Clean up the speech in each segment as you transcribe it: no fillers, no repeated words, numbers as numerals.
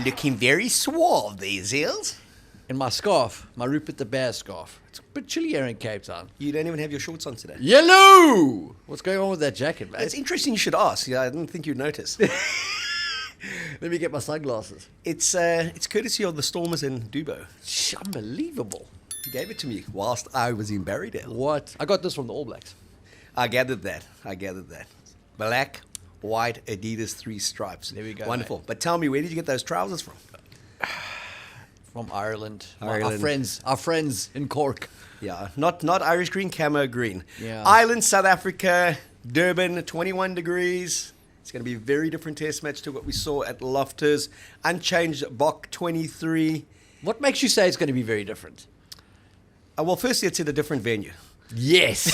Looking very suave there, Zels. And my scarf, my Rupert the Bear scarf. It's a bit chilly here in Cape Town. You don't even have your shorts on today. Yellow! What's going on with that jacket, mate? It's interesting you should ask. Yeah, I didn't think you'd notice. Let me get my sunglasses. It's courtesy of the Stormers in Durban. Unbelievable. He gave it to me whilst I was in Barrydale. What? I got this from the All Blacks. I gathered that. Black, white, Adidas 3 stripes. There we go. Wonderful. Mate. But tell me, where did you get those trousers from? From Ireland. Ireland. Our friends in Cork. Yeah, not Irish green, camo green. Yeah. Ireland, South Africa, Durban, 21 degrees. It's going to be a very different test match to what we saw at Loftus. Unchanged Bok 23. What makes you say it's going to be very different? Well, firstly, it's at a different venue. Yes.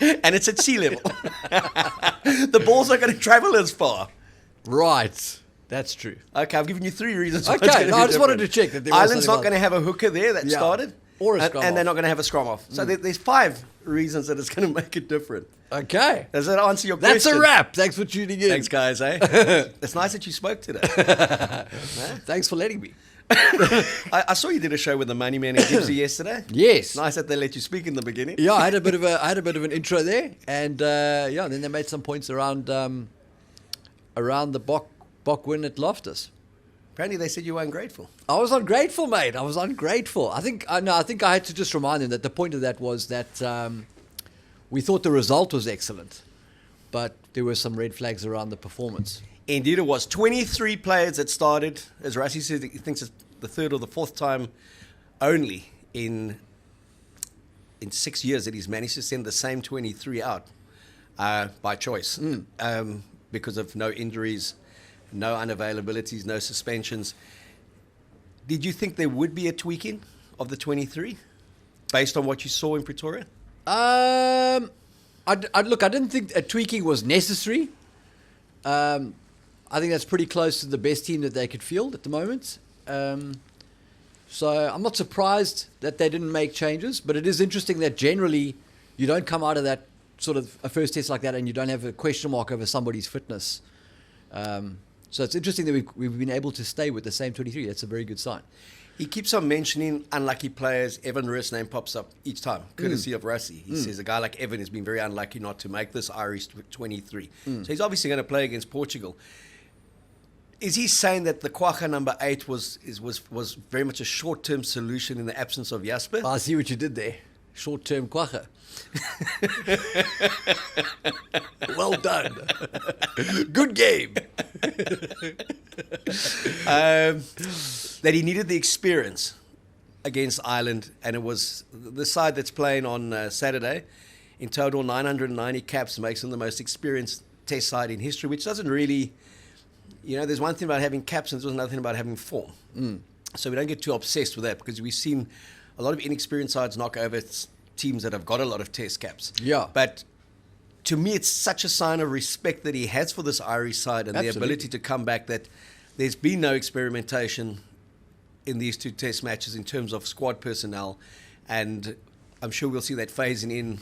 And it's at sea level. The ball's not going to travel as far. Right. That's true. Okay, I've given you 3 reasons why Okay, it's going to be I just wanted different. to check that there was Ireland's not something going to have a hooker there that started. Or a scrum and they're off. not going to have a scrum off. So there's 5 reasons that it's going to make it different. Okay. Does that answer your That's question? a wrap. Thanks for tuning in. Thanks, guys. Eh? It's nice that you spoke today. Thanks for letting me. I saw you did a show with the Money Man and Gibbsy yesterday. Yes. Nice that they let you speak in the beginning. Yeah, I had a bit of an intro there, and then they made some points around the Bok win at Loftus. Apparently, they said you were ungrateful. I was ungrateful, mate. I was ungrateful. I think I had to just remind them that the point of that was that we thought the result was excellent, but there were some red flags around the performance. Indeed, it was 23 players that started. As Rassi said, he thinks it's the 3rd or the 4th time only in 6 years that he's managed to send the same 23 out by choice because of no injuries, no unavailabilities, no suspensions. Did you think there would be a tweaking of the 23 based on what you saw in Pretoria? I didn't think a tweaking was necessary. I think that's pretty close to the best team that they could field at the moment. So I'm not surprised that they didn't make changes, but it is interesting that generally you don't come out of that sort of a first test like that and you don't have a question mark over somebody's fitness. So it's interesting that we've been able to stay with the same 23. That's a very good sign. He keeps on mentioning unlucky players. Evan Roos' name pops up each time, courtesy of Rassi. He says a guy like Evan has been very unlucky not to make this Irish 23. So he's obviously going to play against Portugal. Is he saying that the Kwagga number 8 was very much a short-term solution in the absence of Jasper? I see what you did there. Short-term Kwagga. Well done. Good game. That he needed the experience against Ireland, and it was the side that's playing on Saturday. In total, 990 caps makes them the most experienced test side in history, which doesn't really... there's one thing about having caps and there's another thing about having form. So we don't get too obsessed with that because we've seen a lot of inexperienced sides knock over teams that have got a lot of test caps. Yeah. But to me, it's such a sign of respect that he has for this Irish side and Absolutely. the ability to come back that there's been no experimentation in these 2 test matches in terms of squad personnel. And I'm sure we'll see that phasing in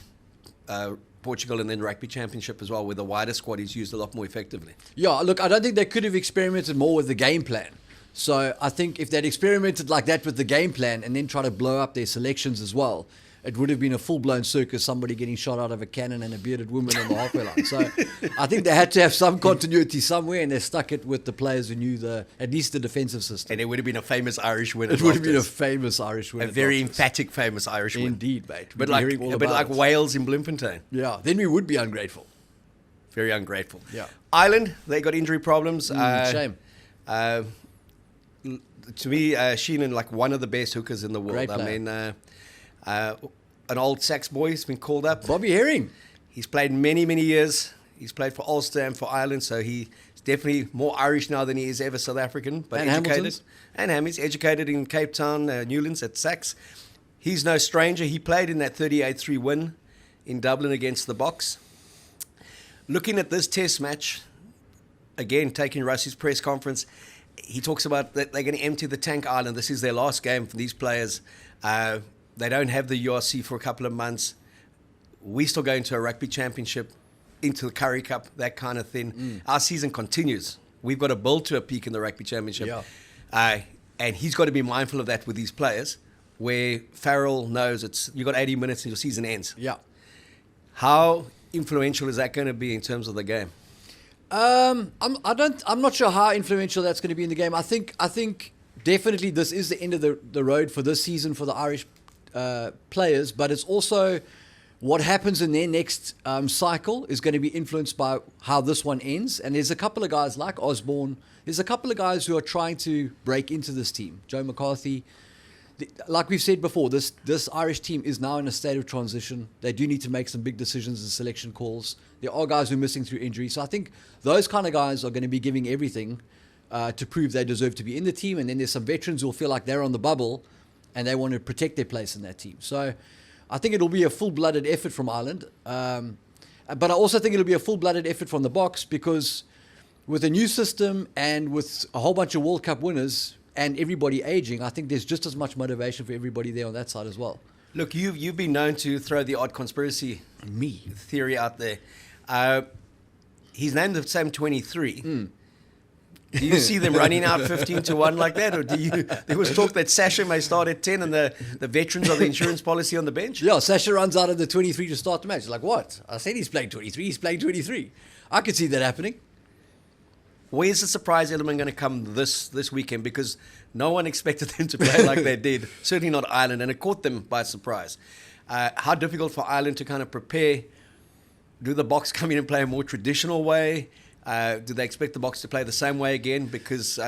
Portugal and then Rugby Championship as well, where the wider squad is used a lot more effectively. Yeah, look, I don't think they could have experimented more with the game plan. So I think if they'd experimented like that with the game plan and then try to blow up their selections as well, it would have been a full-blown circus, somebody getting shot out of a cannon and a bearded woman on the halfway line. So I think they had to have some continuity somewhere, and they stuck it with the players who knew at least the defensive system. And it would have been a famous Irish win. It would have been a famous Irish win. A very emphatic famous Irish win. Indeed, mate. But like Wales in Bloemfontein. Yeah, then we would be ungrateful. Very ungrateful. Yeah. Ireland, they got injury problems. Shame. To me, Sheenan, like one of the best hookers in the world. Great I player. mean, an old Sax boy has been called up. Bobby Herring. He's played many, many years. He's played for Ulster and for Ireland, so he's definitely more Irish now than he is ever South African. But And educated. Hamilton's. And Hammy's educated in Cape Town, Newlands at Sax. He's no stranger. He played in that 38-3 win in Dublin against the Boks. Looking at this test match, again, taking Russ's press conference, he talks about that they're going to empty the tank island. This is their last game for these players. They don't have the URC for a couple of months. We still go into a rugby championship, into the Currie Cup, that kind of thing. Our season continues we've got to build to a peak in the Rugby Championship. Yeah. And he's got to be mindful of that with these players, where Farrell knows you've got 80 minutes and your season ends. Yeah. How influential is that going to be in terms of the game? I'm not sure how influential that's going to be in the game. I think definitely this is the end of the road for this season for the Irish players, but it's also what happens in their next cycle is going to be influenced by how this one ends. And there's a couple of guys like Osborne. There's a couple of guys who are trying to break into this team. Joe McCarthy. Like we've said before, this Irish team is now in a state of transition. They do need to make some big decisions and selection calls. There are guys who are missing through injury. So I think those kind of guys are going to be giving everything to prove they deserve to be in the team. And then there's some veterans who will feel like they're on the bubble and they want to protect their place in that team. So I think it'll be a full-blooded effort from Ireland. But I also think it'll be a full-blooded effort from the Boks, because with a new system and with a whole bunch of World Cup winners and everybody aging, I think there's just as much motivation for everybody there on that side as well. Look, you've been known to throw the odd conspiracy theory out there. He's named the same 23. Do you see them running out 15-1 like that? Or there was talk that Sasha may start at 10 and the veterans of the insurance policy on the bench? Yeah, Sasha runs out of the 23 to start the match. Like, what? I said he's playing 23. He's playing 23. I could see that happening. Where's the surprise element going to come this weekend? Because no one expected them to play like they did. Certainly not Ireland, and it caught them by surprise. How difficult for Ireland to kind of prepare? Do the Boks come in and play a more traditional way? Do they expect the Boks to play the same way again? Because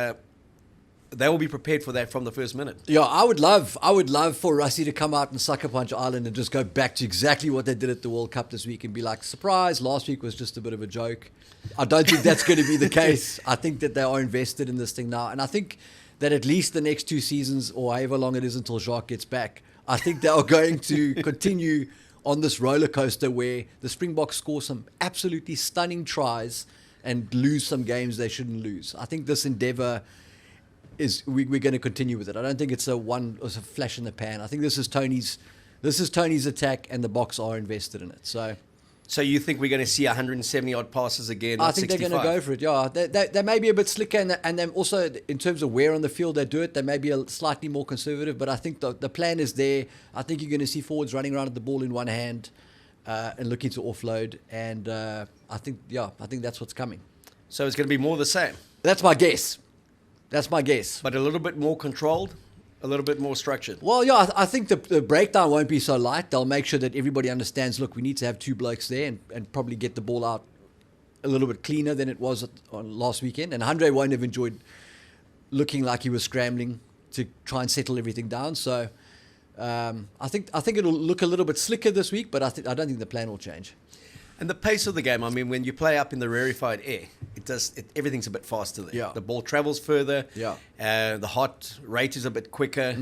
they will be prepared for that from the first minute. Yeah, I would love for Rassie to come out and sucker punch Ireland and just go back to exactly what they did at the World Cup this week and be like, surprise, last week was just a bit of a joke. I don't think that's going to be the case. I think that they are invested in this thing now. And I think that at least the next 2 seasons, or however long it is until Jacques gets back, I think they are going to continue on this roller coaster where the Springboks score some absolutely stunning tries and lose some games they shouldn't lose. I think this endeavour we're going to continue with it. I don't think it's a flash in the pan. I think this is Tony's attack, and the Boks are invested in it. So you think we're going to see 170 odd passes again? I think 65? They're going to go for it. Yeah, they may be a bit slicker, and then also in terms of where on the field they do it, they may be slightly more conservative. But I think the plan is there. I think you're going to see forwards running around with the ball in one hand and looking to offload. And I think that's what's coming. So it's going to be more the same. That's my guess. But a little bit more controlled, a little bit more structured. Well, yeah, I think the breakdown won't be so light. They'll make sure that everybody understands, look, we need to have 2 blokes there and probably get the ball out a little bit cleaner than it was on last weekend. And Andre won't have enjoyed looking like he was scrambling to try and settle everything down. So I think it'll look a little bit slicker this week, but I don't think the plan will change. And the pace of the game, I mean, when you play up in the rarefied air, everything's a bit faster there. Yeah. The ball travels further. Yeah. The heart rate is a bit quicker.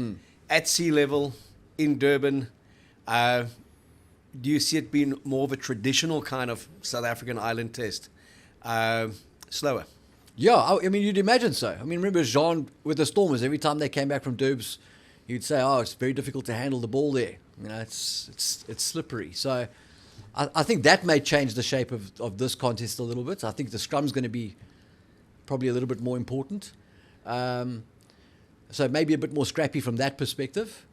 At sea level, in Durban, do you see it being more of a traditional kind of South African island test? Slower? Yeah, I mean, you'd imagine so. I mean, remember Jean with the Stormers, every time they came back from Durbs, he'd say, it's very difficult to handle the ball there. You know, it's slippery. So I think that may change the shape of this contest a little bit. I think the scrum's going to be probably a little bit more important. So maybe a bit more scrappy from that perspective.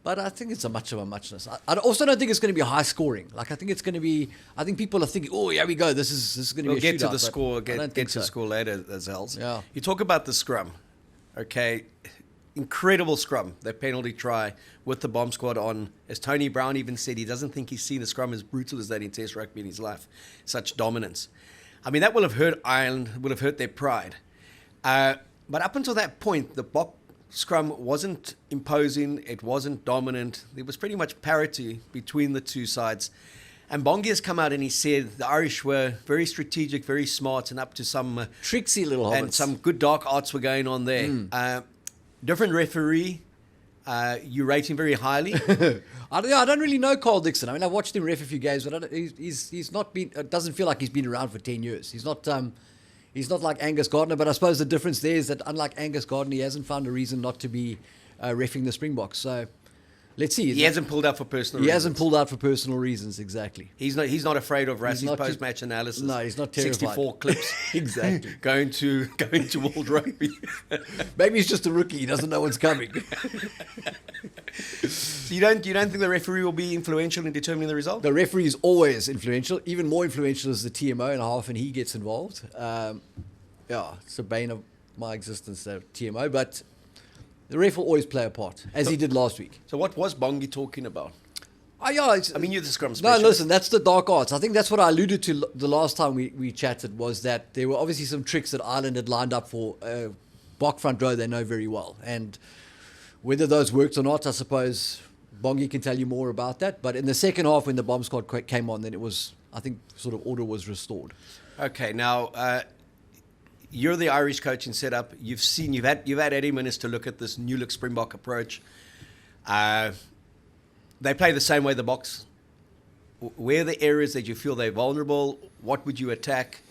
But I think it's a much of a muchness. I also don't think it's going to be high scoring. Like, I think it's going to be, I think people are thinking, oh, here we go. This is going to be a shootout. We'll get to the score, get to the score later, Zels. Yeah. You talk about the scrum, okay? Incredible scrum, that penalty try with the bomb squad on. As Tony Brown even said, he doesn't think he's seen a scrum as brutal as that in Test rugby in his life. Such dominance. I mean, that will have hurt Ireland, will have hurt their pride. But up until that point, the Boks scrum wasn't imposing, it wasn't dominant. There was pretty much parity between the two sides. And Bongi has come out and he said the Irish were very strategic, very smart, and up to some tricksy little hobbits. And some good dark arts were going on there. Different referee. You rate him very highly. I don't really know Carl Dixon. I mean, I've watched him ref a few games, but he's not been. It doesn't feel like he's been around for 10 years. He's not like Angus Gardner. But I suppose the difference there is that unlike Angus Gardner, he hasn't found a reason not to be reffing the Springboks. So Let's see. He hasn't pulled out for personal reasons. He hasn't pulled out for personal reasons, exactly. He's not afraid of Rassie's not post-match analysis. No, he's not terrified. 64 clips. Exactly. going to World Rugby. Maybe he's just a rookie. He doesn't know what's coming. So you don't think the referee will be influential in determining the result? The referee is always influential. Even more influential is the TMO, and how often he gets involved. It's a bane of my existence, that TMO. But the ref will always play a part, as he did last week. So what was Bongi talking about? You're the scrum specialist. No, listen, that's the dark arts. I think that's what I alluded to the last time we chatted, was that there were obviously some tricks that Ireland had lined up for Bok front row they know very well. And whether those worked or not, I suppose Bongi can tell you more about that. But in the second half, when the bomb squad came on, then it was, I think, sort of order was restored. Okay, now you're the Irish coaching setup. You've had 80 minutes to look at this new look Springbok approach. They play the same way the Boks. Where are the areas that you feel they're vulnerable? What would you attack?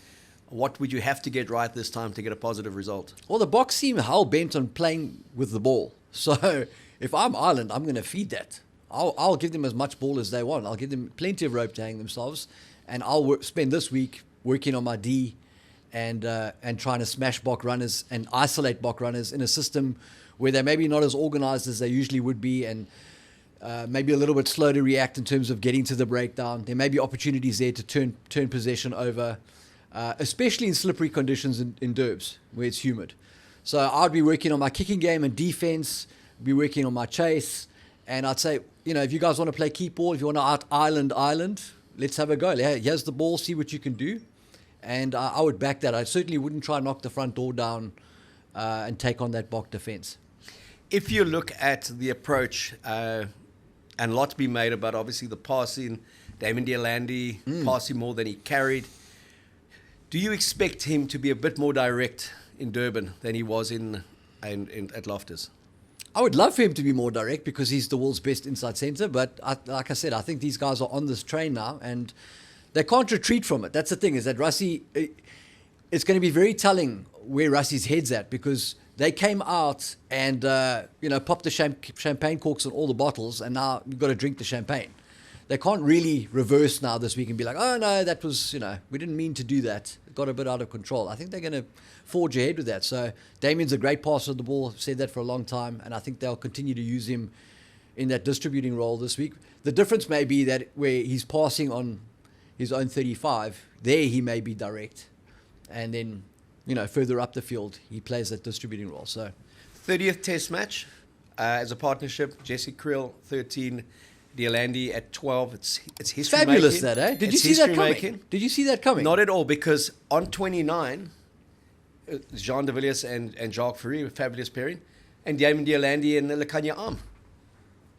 What would you have to get right this time to get a positive result? Well, the Boks seem hell-bent on playing with the ball. So if I'm Ireland, I'm going to feed that. I'll give them as much ball as they want. I'll give them plenty of rope to hang themselves. And I'll spend this week working on my D and trying to smash Bok runners and isolate Bok runners in a system where they're maybe not as organized as they usually would be, and maybe a little bit slow to react in terms of getting to the breakdown. There may be opportunities there to turn possession over, especially in slippery conditions in Durbs, where it's humid. So I'd be working on my kicking game and defense, be working on my chase, and I'd say, if you guys want to play keep ball, if you want to out-island, let's have a go. Here's the ball, see what you can do. And I would back that. I certainly wouldn't try and knock the front door down and take on that Bok defense. If you look at the approach, and a lot to be made about, obviously, the passing, Damon Deolandi passing more than he carried, do you expect him to be a bit more direct in Durban than he was at Loftus? I would love for him to be more direct because he's the world's best inside centre. But like I said, I think these guys are on this train now, and they can't retreat from it. That's the thing, is that Rassie, it's going to be very telling where Rassie's head's at, because they came out and popped the champagne corks on all the bottles, and now you've got to drink the champagne. They can't really reverse now this week and be like, oh no, that was, we didn't mean to do that. It got a bit out of control. I think they're going to forge ahead with that. So Damien's a great passer of the ball. I've said that for a long time, and I think they'll continue to use him in that distributing role this week. The difference may be that where he's passing on his own 35, there he may be direct, and then further up the field he plays that distributing role. So 30th test match as a partnership, Jesse Kriel 13, Deolandi at 12. It's history fabulous making. That, eh? Did you It's see that history coming? making. Did you see that coming? Not at all, because on 29 Jean de Villiers and Jacques Fourie, a fabulous pairing, and Damon Deolandi and Lekanya Arm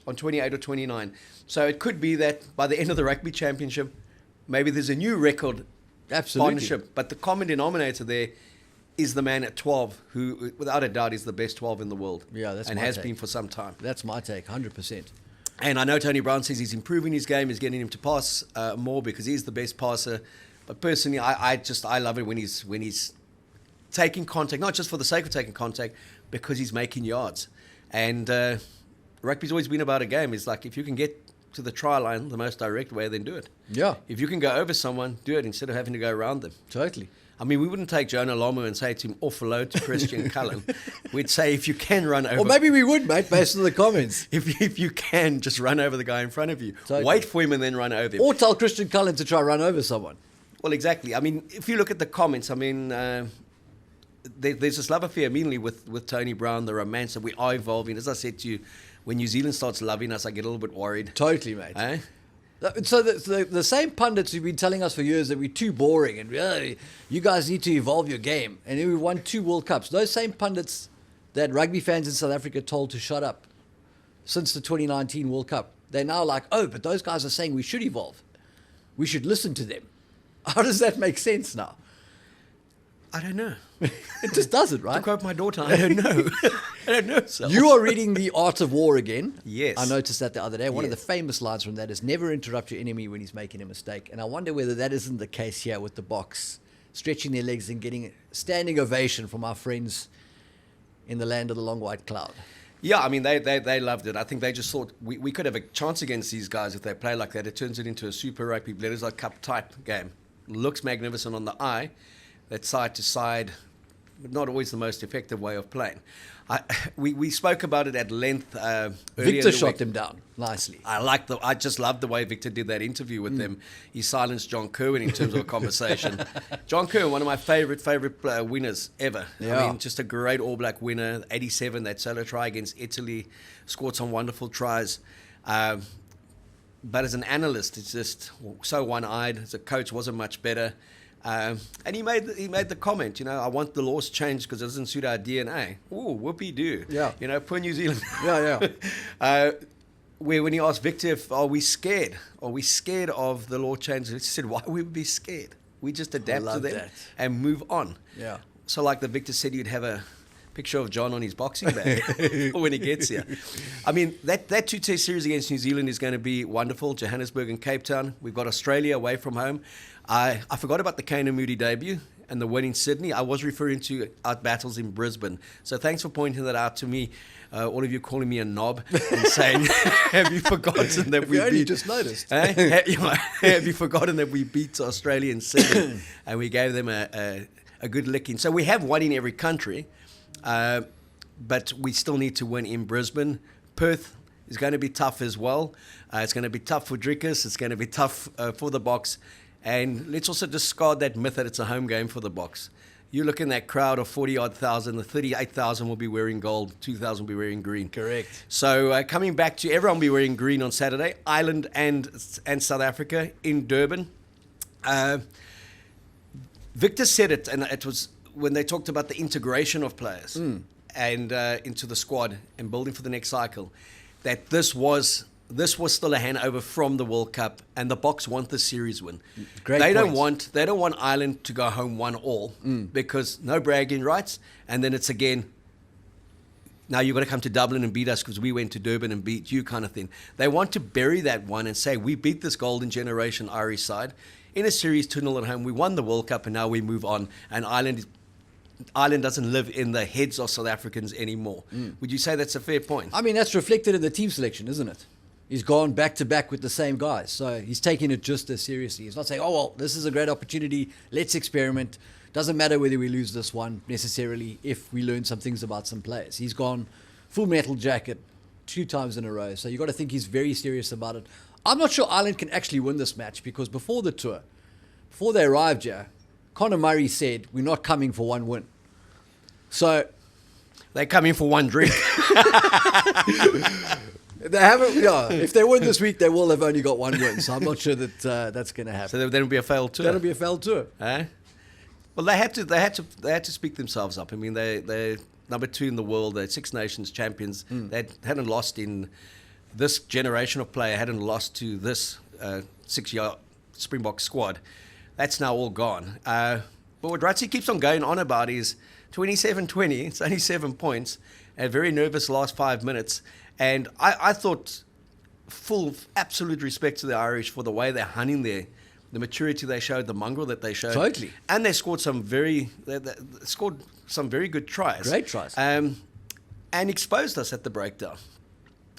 on 28 or 29. So it could be that by the end of the Rugby Championship, maybe there's a new record partnership. But the common denominator there is the man at 12, who, without a doubt, is the best 12 in the world. Yeah, that's and my has take. been for some time. That's my take, 100%. And I know Tony Brown says he's improving his game, he's getting him to pass more because he's the best passer. But personally, I love it when he's taking contact, not just for the sake of taking contact, because he's making yards. And rugby's always been about a game. It's like, if you can get to the try line the most direct way, then do it. Yeah. If you can go over someone, do it instead of having to go around them. Totally. I mean, we wouldn't take Jonah Lomu and say to him, offload to Christian Cullen. We'd say, if you can run over... Or maybe we would, mate, based on the comments. If you can, just run over the guy in front of you. Totally. Wait for him and then run over him. Or tell Christian Cullen to try run over someone. Well, exactly. I mean, if you look at the comments, I mean, there's this love affair immediately with Tony Brown, the romance that we are evolving. As I said to you, when New Zealand starts loving us, I get a little bit worried. Totally, mate. Eh? So the same pundits who've been telling us for years that we're too boring and you guys need to evolve your game, and then we won 2 World Cups. Those same pundits that rugby fans in South Africa told to shut up since the 2019 World Cup, they're now like, oh, but those guys are saying we should evolve. We should listen to them. How does that make sense now? I don't know. It just doesn't, right? To quote my daughter, I don't know. I don't know. Zels. You are reading The Art of War again. Yes. I noticed that the other day. One of the Yes. famous lines from that is, never interrupt your enemy when he's making a mistake. And I wonder whether that isn't the case here with the Boks, stretching their legs and getting a standing ovation from our friends in the land of the long white cloud. Yeah, I mean, they loved it. I think they just thought we could have a chance against these guys if they play like that. It turns it into a Super Rugby Bledisloe Cup type game. Looks magnificent on the eye. That side to side, but not always the most effective way of playing. We spoke about it at length earlier. Victor shot them down nicely. I just loved the way Victor did that interview with them. He silenced John Kerwin in terms of a conversation. John Kerwin, one of my favorite winners ever. Yeah. I mean, just a great All Black winner. 87, that solo try against Italy, scored some wonderful tries. But as an analyst, it's just so one-eyed. As a coach, wasn't much better. And he made the comment, I want the laws changed because it doesn't suit our DNA. Ooh, whoopee-doo. Yeah. Poor New Zealand. Yeah. When he asked Victor, are we scared? Are we scared of the law change? He said, why would we be scared? We just adapt to them and move on. Yeah. So like the Victor said, you'd have a picture of John on his boxing bag when he gets here. I mean, that two-test series against New Zealand is going to be wonderful. Johannesburg and Cape Town. We've got Australia away from home. I forgot about the Kane and Moody debut and the win in Sydney. I was referring to our battles in Brisbane. So thanks for pointing that out to me. All of you calling me a knob and saying, have you forgotten that we only beat... just noticed. Have you forgotten that we beat Australia in Sydney and we gave them a good licking? So we have one in every country, but we still need to win in Brisbane. Perth is going to be tough as well. It's going to be tough for Drickus. It's going to be tough for the Boks. And let's also discard that myth that it's a home game for the Boks. You look in that crowd of 40-odd thousand, the 38,000 will be wearing gold, 2,000 will be wearing green. Correct. So coming back to everyone will be wearing green on Saturday, Ireland and South Africa in Durban. Victor said it, and it was when they talked about the integration of players and into the squad and building for the next cycle, that this was still a handover from the World Cup, and the Boks want the series win. They don't want Ireland to go home 1-1 because no bragging rights, and then it's again, now you've got to come to Dublin and beat us because we went to Durban and beat you kind of thing. They want to bury that one and say, we beat this golden generation Irish side in a series 2-0 at home. We won the World Cup and now we move on, and Ireland doesn't live in the heads of South Africans anymore. Would you say that's a fair point? I mean, that's reflected in the team selection, isn't it? He's gone back-to-back with the same guys. So he's taking it just as seriously. He's not saying, this is a great opportunity. Let's experiment. Doesn't matter whether we lose this one necessarily if we learn some things about some players. He's gone full metal jacket 2 times in a row. So you've got to think he's very serious about it. I'm not sure Ireland can actually win this match because before the tour, before they arrived here, Conor Murray said, we're not coming for one win. So they're coming for one drink. They haven't. Yeah, if they win this week, they will have only got one win. So I'm not sure that that's going to happen. So then it'll be a failed tour. That'll be a failed tour. Well, they had to speak themselves up. I mean, they're number 2 in the world. They're Six Nations champions. They hadn't lost in this generation of player. Hadn't lost to this 6-year Springbok squad. That's now all gone. But what Ratzi keeps on going on about is 27-20. It's only 7 points. A very nervous last 5 minutes. And I thought full absolute respect to the Irish for the way they're hunting there, the maturity they showed, the mongrel that they showed. Totally. And they scored some very good tries. Great tries. And exposed us at the breakdown.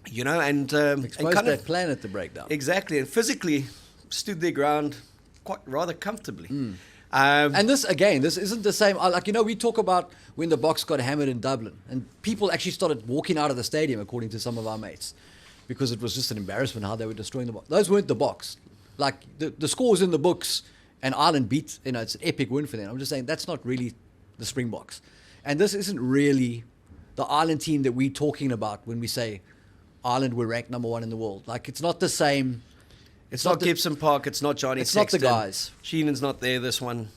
And exposed kind that plan at the breakdown. Exactly. And physically stood their ground rather comfortably. And this isn't the same. We talk about when the Boks got hammered in Dublin, and people actually started walking out of the stadium, according to some of our mates, because it was just an embarrassment how they were destroying the Boks. Those weren't the Boks. Like the scores in the books, and Ireland beat. It's an epic win for them. I'm just saying that's not really the Springboks, and this isn't really the Ireland team that we're talking about when we say Ireland were ranked number 1 in the world. Like it's not the same. It's not Gibson Park. It's not Johnny Sexton. It's not the guys. Sheenan's not there this one.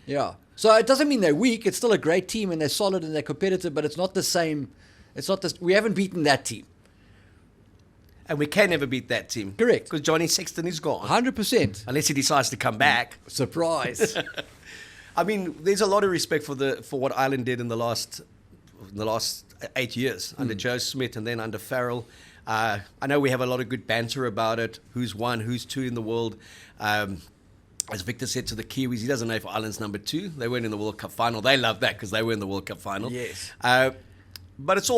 Yeah. So it doesn't mean they're weak. It's still a great team and they're solid and they're competitive, but it's not the same. We haven't beaten that team. And we can never beat that team. Correct. Because Johnny Sexton is gone. 100%. Unless he decides to come back. Surprise. I mean, there's a lot of respect for what Ireland did in the last 8 years under Joe Smith and then under Farrell. I know we have a lot of good banter about it. Who's 1, who's 2 in the world. As Victor said to the Kiwis, he doesn't know if Ireland's number 2. They weren't in the World Cup final. They love that because they were in the World Cup final. Yes. But it's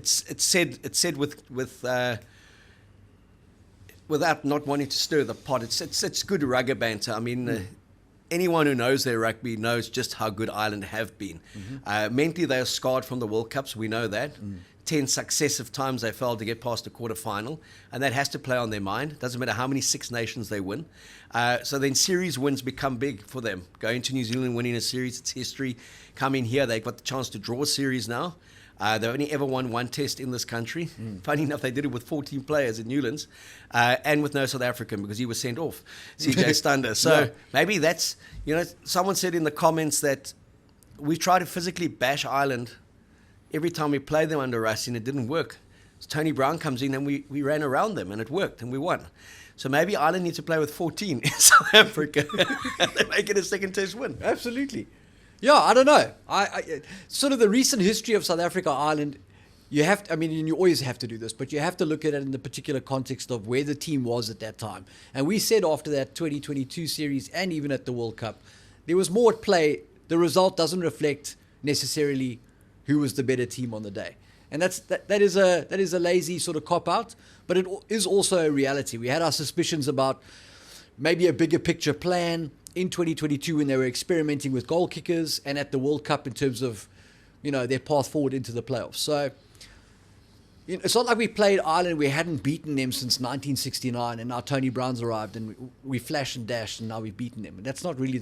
it's said with without not wanting to stir the pot. It's good rugger banter. I mean. Anyone who knows their rugby knows just how good Ireland have been. Mentally, they are scarred from the World Cups. We know that. 10 successive times they failed to get past the quarterfinal, and that has to play on their mind. Doesn't matter how many Six Nations they win. So then series wins become big for them. Going to New Zealand, winning a series, it's history. Coming here, they've got the chance to draw a series now. They've only ever won one test in this country. Funny enough, they did it with 14 players in Newlands and with no South African because he was sent off, CJ Stander. So maybe that's, someone said in the comments that we try to physically bash Ireland every time we play them under Rusty and it didn't work. So Tony Brown comes in and we ran around them and it worked and we won. So maybe Ireland need to play with 14 in South Africa and they make it a second test win. Absolutely. Yeah, I don't know. I sort of the recent history of South Africa, Ireland, you have to, you always have to do this, but you have to look at it in the particular context of where the team was at that time. And we said after that 2022 series and even at the World Cup, there was more at play. The result doesn't reflect necessarily who was the better team on the day. And that is a lazy sort of cop-out, but it is also a reality. We had our suspicions about maybe a bigger picture plan in 2022 when they were experimenting with goal kickers and at the World Cup in terms of, their path forward into the playoffs. So it's not like we played Ireland, we hadn't beaten them since 1969 and now Tony Brown's arrived and we flashed and dashed and now we've beaten them. And that's not really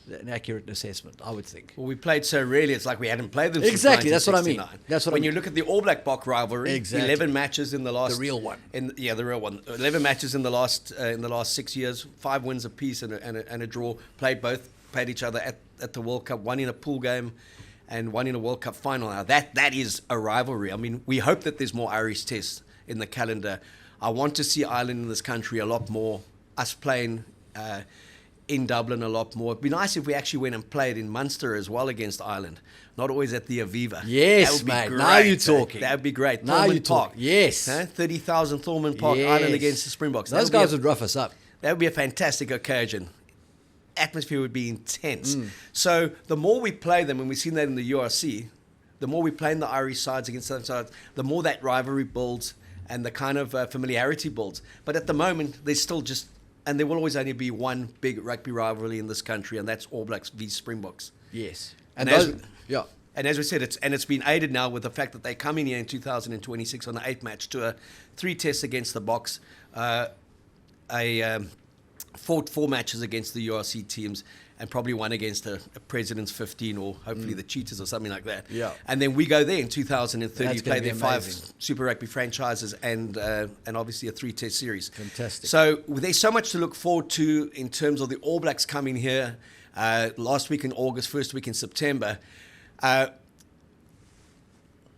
an accurate assessment, I would think. Well, we played so rarely, it's like we hadn't played them exactly, since 1969. That's what I mean. When you look at the All Black Bok rivalry, exactly. 11 matches in the last... The real one. The real one. 11 matches in the last 6 years, 5 wins apiece and a draw. Played each other at the World Cup, one in a pool game and one in a World Cup final. Now, that is a rivalry. I mean, we hope that there's more Irish tests in the calendar. I want to see Ireland in this country a lot more, us playing... in Dublin a lot more. It'd be nice if we actually went and played in Munster as well against Ireland, not always at the Aviva. Yes, mate. Great. Now you're talking. That would be great. Now you're talking. Yes. 30,000 Thorman Park, yes. Ireland against the Springboks. Those guys would rough us up. That would be a fantastic occasion. Atmosphere would be intense. So the more we play them, and we've seen that in the URC, the more we play in the Irish sides against other sides, the more that rivalry builds and the kind of familiarity builds. But at the moment, there's still just... And there will always only be one big rugby rivalry in this country, and that's All Blacks v Springboks. Yes. And as we said, it's been aided now with the fact that they come in here in 2026 on the 8th match to a 3 tests against the Boks, fought 4 matches against the URC teams, and probably one against a President's 15 or hopefully the Cheetahs or something like that. Yeah. And then we go there in 2030, play their 5 amazing. Super Rugby franchises and obviously a 3-test series. Fantastic. So there's so much to look forward to in terms of the All Blacks coming here last week in August, first week in September. But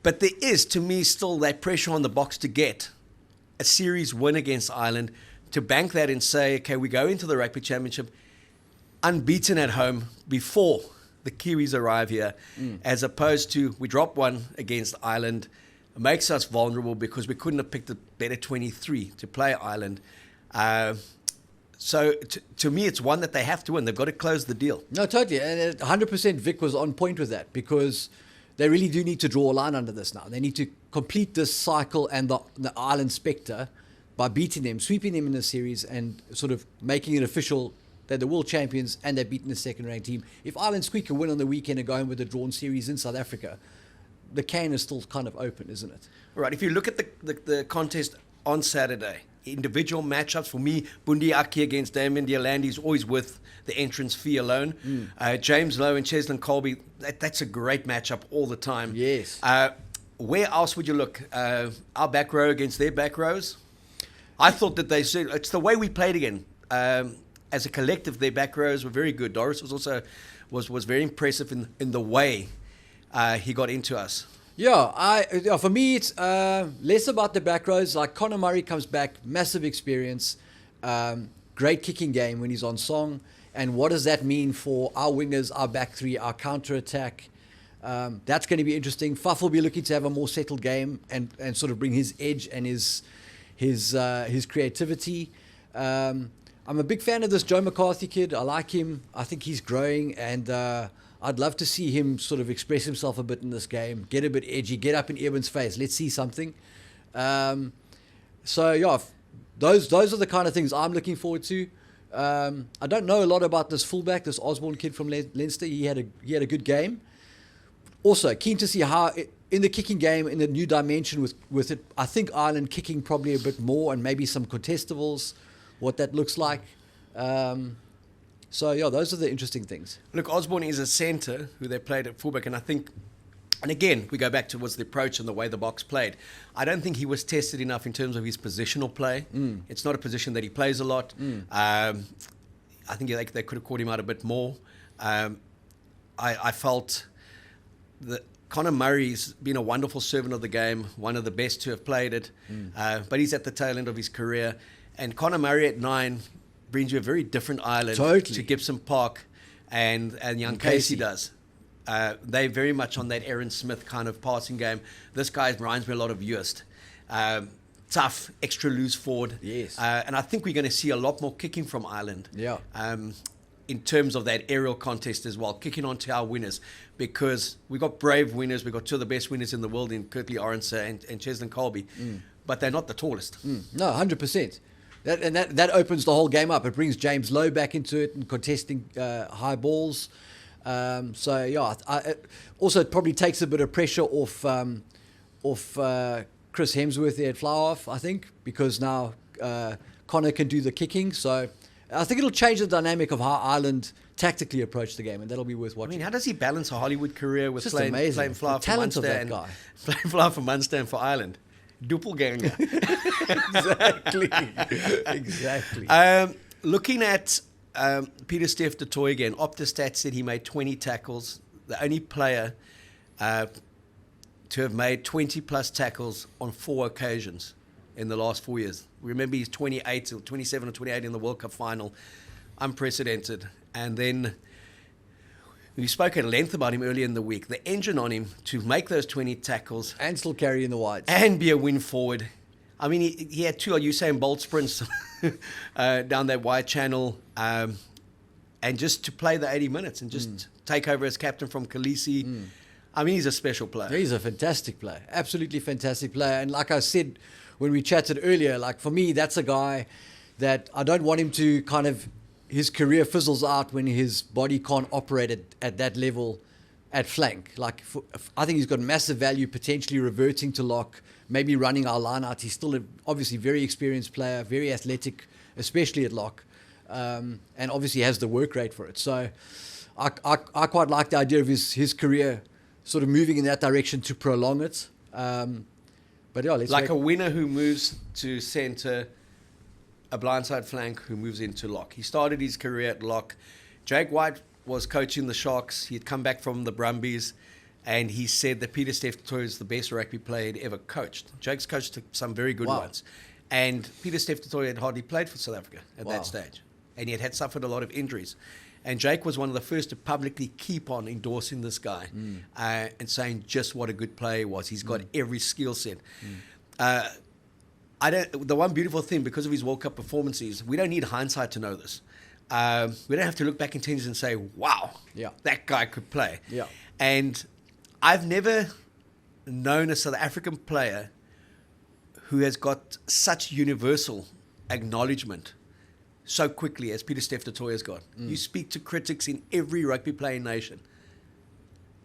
there is, to me, still that pressure on the Boks to get a series win against Ireland, to bank that and say, okay, we go into the Rugby Championship unbeaten at home before the Kiwis arrive here, as opposed to we drop one against Ireland. It makes us vulnerable because we couldn't have picked a better 23 to play Ireland. So to me, it's one that they have to win. They've got to close the deal. No, totally. And 100% Vic was on point with that because they really do need to draw a line under this now. They need to complete this cycle and the Ireland spectre by beating them, sweeping them in the series and sort of making it official they're the world champions and they're beating the second-ranked team. If Ireland squeak a win on the weekend and go home with a drawn series in South Africa, the can is still kind of open, isn't it? Right. If you look at the contest on Saturday, individual matchups, for me, Bundi Aki against Damien Dialandi is always worth the entrance fee alone. James Lowe and Cheslin Colby, that's a great matchup all the time. Yes. Where else would you look? Our back row against their back rows? I thought that they said it's the way we played again. As a collective, their back rows were very good. Doris was also was very impressive in the way he got into us. Yeah, for me, it's less about the back rows. Like Conor Murray comes back, massive experience, great kicking game when he's on song. And what does that mean for our wingers, our back three, our counter-attack? That's going to be interesting. Faf will be looking to have a more settled game and sort of bring his edge and his creativity. I'm a big fan of this Joe McCarthy kid. I like him. I think he's growing, and I I'd love to see him sort of express himself a bit in this game, get a bit edgy, get up in Eben's face. Let's see something. So yeah, those are the kind of things I'm looking forward to. I don't know a lot about this fullback, this Osborne kid from Leinster. He had a good game. Also, keen to see how in the kicking game, in the new dimension with it. I think Ireland kicking probably a bit more, and maybe some contestables, what that looks like. So yeah, those are the interesting things. Look, Osborne is a centre who they played at fullback, and I think, and again, we go back to what's the approach and the way the Boks played. I don't think he was tested enough in terms of his positional play. It's not a position that he plays a lot. I think they could have caught him out a bit more. I felt that Conor Murray's been a wonderful servant of the game, one of the best to have played it, but he's at the tail end of his career. And Conor Murray at 9 brings you a very different Ireland to Gibson Park and young Casey does. They're very much on that Aaron Smith kind of passing game. This guy reminds me a lot of Yost. Tough, extra loose forward. Yes. And I think we're going to see a lot more kicking from Ireland. Yeah. In terms of that aerial contest as well, kicking on to our winners, because we've got brave winners. We've got 2 of the best winners in the world in Kirtley Orense and Cheslin Colby, but they're not the tallest. No, 100%. That opens the whole game up. It brings James Lowe back into it and contesting high balls. So yeah, also it probably takes a bit of pressure off Chris Hemsworth there at fly-off, I think, because now Connor can do the kicking. So I think it'll change the dynamic of how Ireland tactically approach the game, and that'll be worth watching. I mean, how does he balance a Hollywood career with playing fly for talent Munster of that guy. Playing fly for Munster and for Ireland? Doppelganger. Exactly. Looking at Peter-Steph du Toit again, Optastat said he made 20 tackles. The only player to have made 20 plus tackles on 4 occasions in the last 4 years. Remember, he's 28 or 27 or 28 in the World Cup final. Unprecedented. And then we spoke at length about him earlier in the week. The engine on him to make those 20 tackles. And still carry in the wides. And be a win forward. I mean, he had 2 Usain Bolt sprints down that wide channel. And just to play the 80 minutes and just take over as captain from Khaleesi. I mean, he's a special player. He's a fantastic player. Absolutely fantastic player. And like I said when we chatted earlier, like for me, that's a guy that I don't want him to kind of, his career fizzles out when his body can't operate at that level at flank. Like, I think he's got massive value, potentially reverting to lock, maybe running our line out. He's still obviously very experienced player, very athletic, especially at lock, and obviously has the work rate for it. So I quite like the idea of his career sort of moving in that direction to prolong it. But yeah, let's a winner who moves to centre, a blindside flank who moves into lock. He started his career at lock. Jake White was coaching the Sharks. He had come back from the Brumbies, and he said that Peter-Steph du Toit is the best rugby player he'd ever coached. Jake's coached some very good ones. And Peter-Steph du Toit had hardly played for South Africa at that stage. And he had suffered a lot of injuries. And Jake was one of the first to publicly keep on endorsing this guy and saying just what a good player he was. He's got every skill set. The one beautiful thing, because of his World Cup performances, we don't need hindsight to know this. We don't have to look back in 10 years and say, wow, that guy could play. Yeah. And I've never known a South African player who has got such universal acknowledgement so quickly as Peter-Steph du Toit has got. You speak to critics in every rugby playing nation.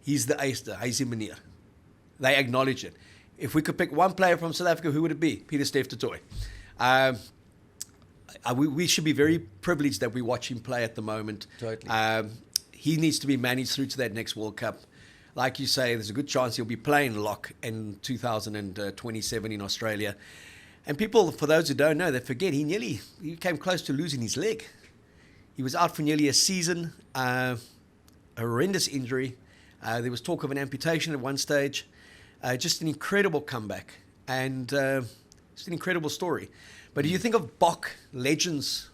He's the ace-er, he's in Meneer. They acknowledge it. If we could pick one player from South Africa, who would it be? Peter-Steph du Toit. We should be very privileged that we watch him play at the moment. Totally. He needs to be managed through to that next World Cup. Like you say, there's a good chance he'll be playing lock in 2027 in Australia. And people, for those who don't know, they forget he came close to losing his leg. He was out for nearly a season, a horrendous injury. There was talk of an amputation at one stage. Just an incredible comeback and just an incredible story. But do you think of Bok legends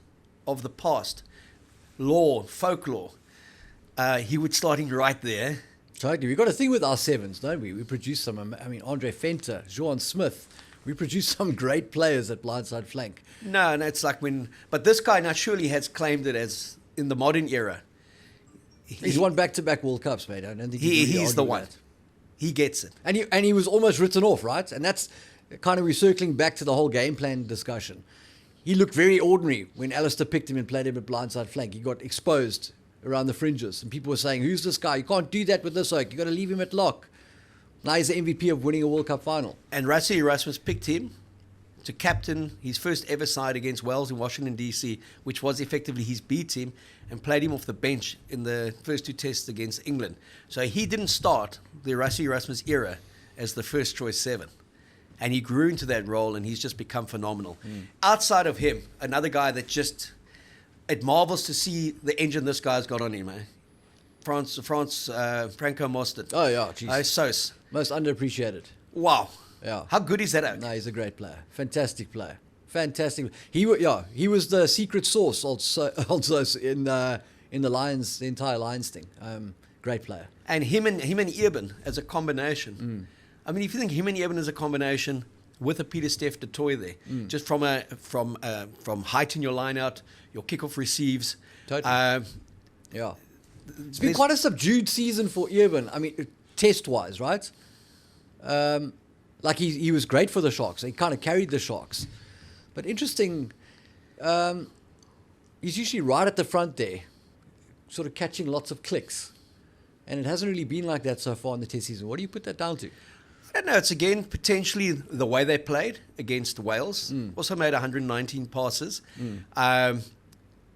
of the past, folklore, he would start in right there. Totally. We've got a thing with our sevens, don't we? We produce some, Andre Venter, Johan Smith. We produce some great players at blindside flank. No, it's like but this guy now surely has claimed it as in the modern era. He's won back-to-back World Cups, mate. I don't think you can really he's the argue one. that. He gets it. And he was almost written off, right? And that's kind of recircling back to the whole game plan discussion. He looked very ordinary when Alistair picked him and played him at blindside flank. He got exposed around the fringes. And people were saying, who's this guy? You can't do that with this oak. You got to leave him at lock. Now he's the MVP of winning a World Cup final. And Rassie Erasmus picked him to captain his first ever side against Wales in Washington, D.C., which was effectively his B team, and played him off the bench in the first two tests against England. So he didn't start the Rassie Erasmus era as the first choice 7. And he grew into that role, and he's just become phenomenal. Outside of him, another guy that just, it marvels to see the engine this guy's got on him, eh? Franco Mostert. Oh, yeah. Geez. Sos. Most underappreciated. Wow. Yeah. How good is that out? No, he's a great player. Fantastic player. Fantastic. He was the secret sauce also in the Lions, the entire Lions thing. Great player. And him and Eben as a combination. I mean, if you think him and Eben as a combination with a Peter-Steph du Toit there, just from height in your line out, your kickoff receives. Totally. It's been quite a subdued season for Eben. I mean, test-wise, right? Like he was great for the Sharks. He kind of carried the Sharks. But interesting, he's usually right at the front there, sort of catching lots of clicks. And it hasn't really been like that so far in the test season. What do you put that down to? I don't know. It's again potentially the way they played against Wales. Also made 119 passes.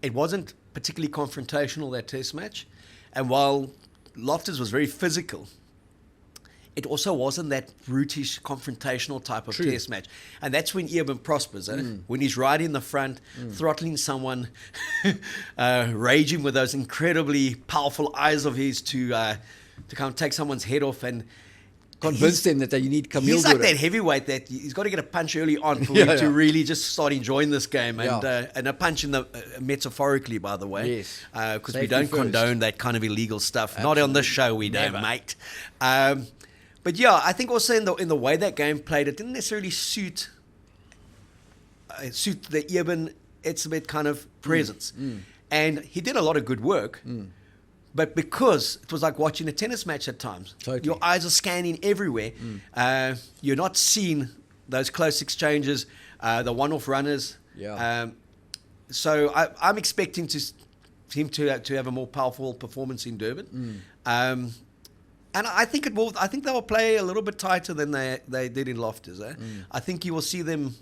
It wasn't particularly confrontational, that test match. And while Loftus was very physical, it also wasn't that brutish, confrontational type of test match. And that's when Eben prospers. When he's right in the front, throttling someone, raging with those incredibly powerful eyes of his to kind of take someone's head off and convince them that you need Camille. He's like that heavyweight that he's got to get a punch early on for him to really just start enjoying this game. And a punch in the metaphorically, by the way. Yes. Because we don't condone that kind of illegal stuff. Absolutely. Not on this show, we don't, mate. But yeah, I think also in the way that game played, it didn't necessarily suit the Eben Etzebeth kind of presence. And he did a lot of good work. But because it was like watching a tennis match at times. Totally. Your eyes are scanning everywhere. You're not seeing those close exchanges, the one-off runners. So I'm expecting him to have a more powerful performance in Durban. And I think it will. I think they will play a little bit tighter than they did in Loftus. I think you will see them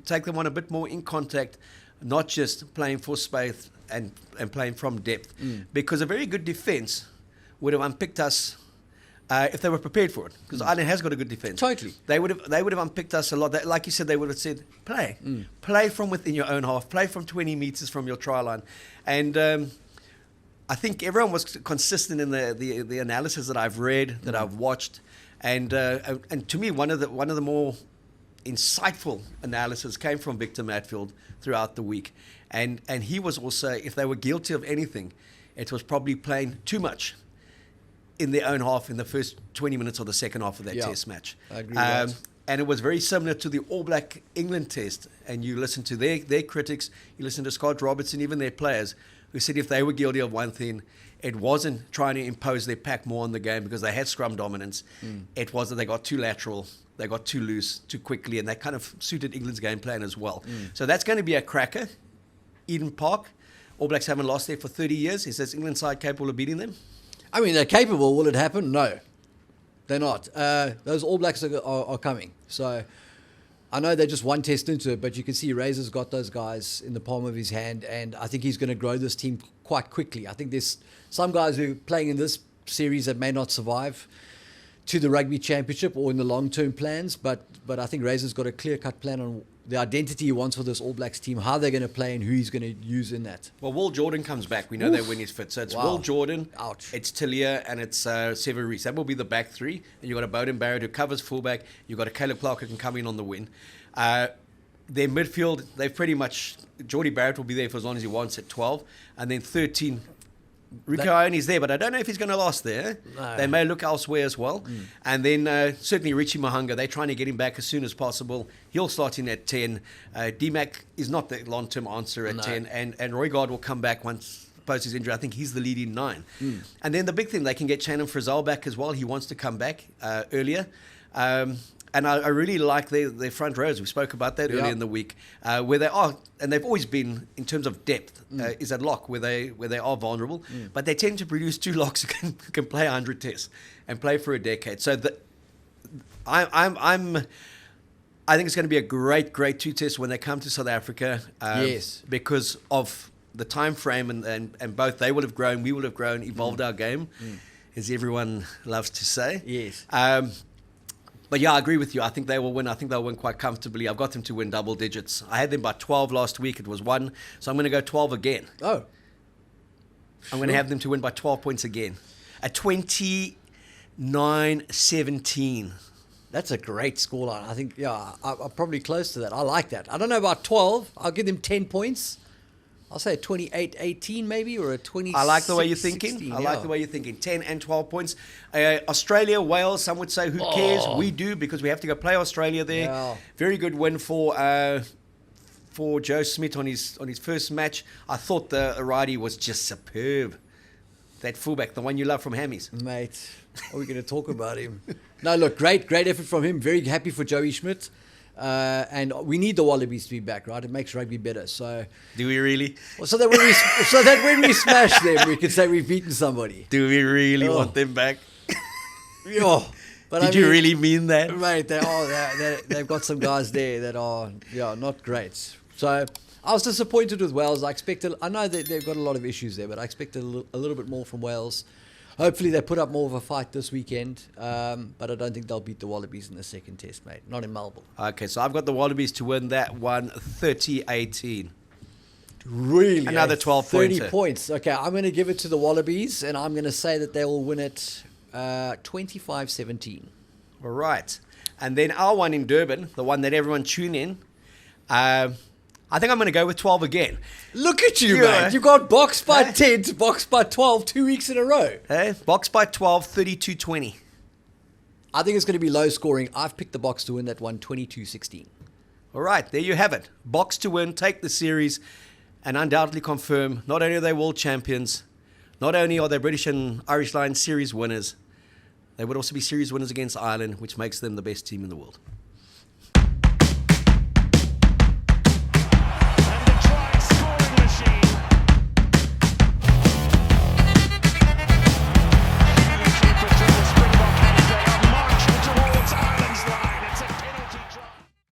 take them on a bit more in contact, not just playing for space and playing from depth. Because a very good defence would have unpicked us if they were prepared for it. Because Ireland has got a good defence. Totally. They would have unpicked us a lot. Like you said, they would have said, play from within your own half, play from 20 metres from your try line, and. I think everyone was consistent in the analysis that I've read, that I've watched, and to me one of the more insightful analysis came from Victor Matfield throughout the week, and he was also, if they were guilty of anything, it was probably playing too much in their own half in the first 20 minutes of the second half of that test match. I agree with that. And it was very similar to the All Black England test, and you listen to their critics, you listen to Scott Robertson, even their players, who said if they were guilty of one thing, it wasn't trying to impose their pack more on the game because they had scrum dominance. It was that they got too lateral, they got too loose, too quickly, and that kind of suited England's game plan as well. So that's going to be a cracker. Eden Park, All Blacks haven't lost there for 30 years. Is this England side capable of beating them? I mean, they're capable. Will it happen? No, they're not. Those All Blacks are coming. So I know they're just one test into it, but you can see Razor's got those guys in the palm of his hand, and I think he's going to grow this team quite quickly. I think there's some guys who are playing in this series that may not survive to the Rugby Championship or in the long-term plans, but I think Razor's got a clear-cut plan on the identity he wants for this All Blacks team, how they're going to play and who he's going to use in that. Well, Will Jordan comes back. We know that when he's fit. So it's Will Jordan, it's Tillier, and it's SARugbymag. That will be the back three. And you've got a Bowden Barrett who covers fullback. You've got a Caleb Clark who can come in on the wing. Their midfield, they've pretty much... Geordie Barrett will be there for as long as he wants at 12. And then 13... Rico Ione's there, but I don't know if he's going to last there. No. They may look elsewhere as well. And then certainly Richie Mahunga, they're trying to get him back as soon as possible. He'll start in at 10. DMAC is not the long-term answer at 10. And Roy Gard will come back once post his injury. I think he's the leading 9. And then the big thing, they can get Shannon Frizzell back as well. He wants to come back earlier. And I really like their front rows. We spoke about that earlier in the week, where they are, and they've always been, in terms of depth, is at lock, where they are vulnerable. But they tend to produce 2 locks who can play 100 tests and play for a decade. So I think it's going to be a great 2 tests when they come to South Africa. Yes. Because of the time frame, and both they will have grown, we will have grown, evolved our game, as everyone loves to say. Yes. But yeah, I agree with you. I think they will win. I think they'll win quite comfortably. I've got them to win double digits. I had them by 12 last week. It was 1. So I'm going to go 12 again. Oh. I'm going to have them to win by 12 points again. A 29-17. That's a great scoreline. I think, I'm probably close to that. I like that. I don't know about 12. I'll give them 10 points. I'll say a 28-18 maybe, or a 26. I like the way you're thinking. 16, I like the way you're thinking. 10 and 12 points. Australia, Wales, some would say, who cares? We do, because we have to go play Australia there. Yeah. Very good win for Joe Smith on his first match. I thought the righty was just superb. That fullback, the one you love from Hammies. Mate, are we going to talk about him? No, look, great effort from him. Very happy for Joey Schmidt. And we need the Wallabies to be back, right? It makes rugby better. So, do we really? Well, so that when we smash them, we can say we've beaten somebody. Do we really want them back? But Did you really mean that, mate? They've got some guys there that are not great. So I was disappointed with Wales. I know that they've got a lot of issues there, but I expected a little bit more from Wales. Hopefully they put up more of a fight this weekend, but I don't think they'll beat the Wallabies in the second test, mate. Not in Melbourne. Okay, so I've got the Wallabies to win that one 30-18. Really? Another 12 30 points. points. Okay, I'm going to give it to the Wallabies, and I'm going to say that they will win it 25-17. All right. And then our one in Durban, the one that everyone tune in, I think I'm going to go with 12 again. Look at you, mate. You got Boks by 10 to Boks by 12 2 weeks in a row. Hey, Boks by 12, 32-20. I think it's going to be low scoring. I've picked the Boks to win that one 22-16. All right, there you have it. Boks to win, take the series, and undoubtedly confirm not only are they world champions, not only are they British and Irish Lions series winners, they would also be series winners against Ireland, which makes them the best team in the world.